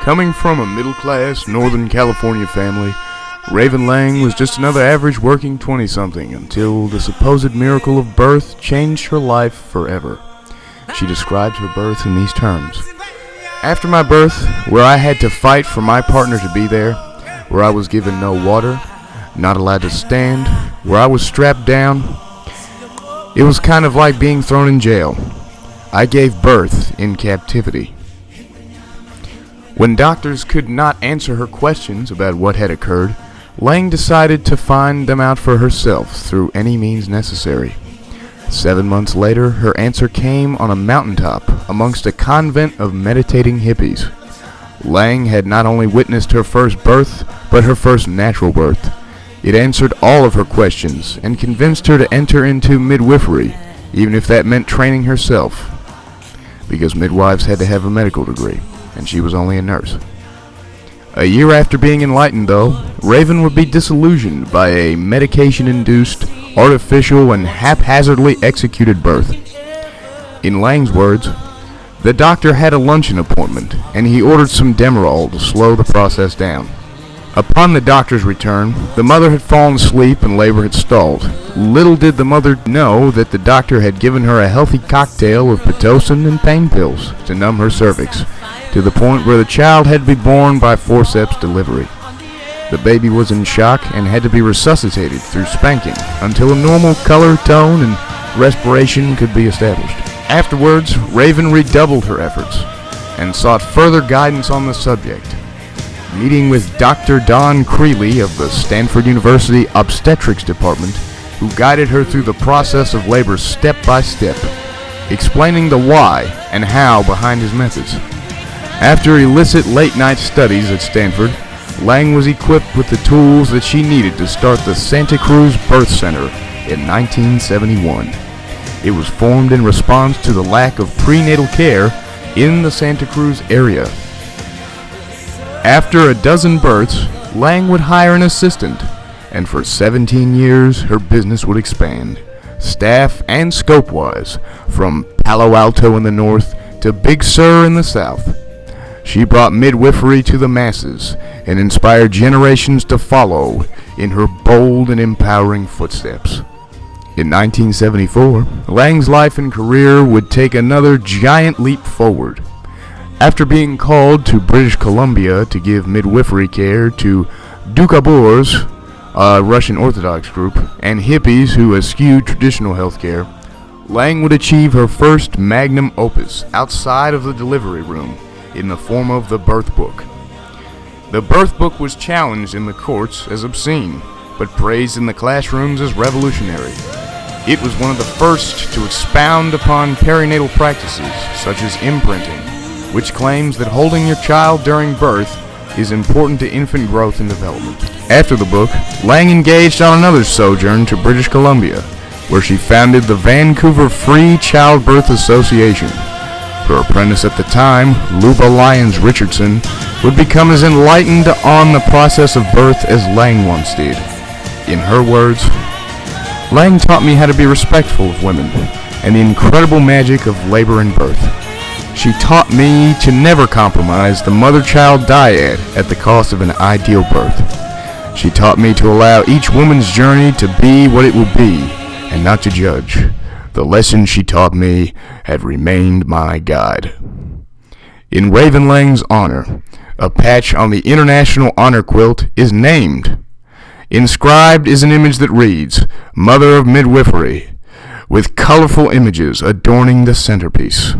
Coming from a middle-class Northern California family, Raven Lang was just another average working 20-something until the supposed miracle of birth changed her life forever. She described her birth in these terms. After my birth, where I had to fight for my partner to be there, where I was given no water, not allowed to stand, where I was strapped down, it was kind of like being thrown in jail. I gave birth in captivity. When doctors could not answer her questions about what had occurred, Lang decided to find them out for herself through any means necessary. 7 months later, her answer came on a mountaintop amongst a convent of meditating hippies. Lang had not only witnessed her first birth, but her first natural birth. It answered all of her questions and convinced her to enter into midwifery, even if that meant training herself, because midwives had to have a medical degree, and she was only a nurse. A year after being enlightened, though, Raven would be disillusioned by a medication-induced, artificial, and haphazardly executed birth. In Lang's words, the doctor had a luncheon appointment, and he ordered some Demerol to slow the process down. Upon the doctor's return, the mother had fallen asleep and labor had stalled. Little did the mother know that the doctor had given her a healthy cocktail of Pitocin and pain pills to numb her cervix, to the point where the child had to be born by forceps delivery. The baby was in shock and had to be resuscitated through spanking until a normal color, tone, and respiration could be established. Afterwards, Raven redoubled her efforts and sought further guidance on the subject. Meeting with Dr. Don Creeley of the Stanford University Obstetrics Department, who guided her through the process of labor step by step, explaining the why and how behind his methods. After illicit late-night studies at Stanford, Lang was equipped with the tools that she needed to start the Santa Cruz Birth Center in 1971. It was formed in response to the lack of prenatal care in the Santa Cruz area. After a dozen births, Lang would hire an assistant, and for 17 years her business would expand, staff and scope-wise, from Palo Alto in the north to Big Sur in the south. She brought midwifery to the masses and inspired generations to follow in her bold and empowering footsteps. In 1974, Lang's life and career would take another giant leap forward. After being called to British Columbia to give midwifery care to Doukhobors, a Russian Orthodox group, and hippies who eschewed traditional healthcare, Lang would achieve her first magnum opus outside of the delivery room in the form of the birth book. The birth book was challenged in the courts as obscene, but praised in the classrooms as revolutionary. It was one of the first to expound upon perinatal practices such as imprinting, which claims that holding your child during birth is important to infant growth and development. After the book, Lang engaged on another sojourn to British Columbia, where she founded the Vancouver Free Childbirth Association. Her apprentice at the time, Luba Lyons Richardson, would become as enlightened on the process of birth as Lang once did. In her words, Lang taught me how to be respectful of women and the incredible magic of labor and birth. She taught me to never compromise the mother-child dyad at the cost of an ideal birth. She taught me to allow each woman's journey to be what it will be, and not to judge. The lessons she taught me have remained my guide. In Raven Lang's honor, a patch on the International Honor Quilt is named. Inscribed is an image that reads, "Mother of Midwifery," with colorful images adorning the centerpiece.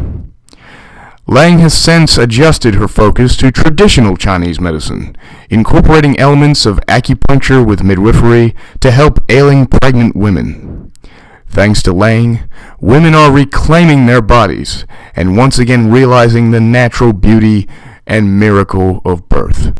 Lang has since adjusted her focus to traditional Chinese medicine, incorporating elements of acupuncture with midwifery to help ailing pregnant women. Thanks to Lang, women are reclaiming their bodies and once again realizing the natural beauty and miracle of birth.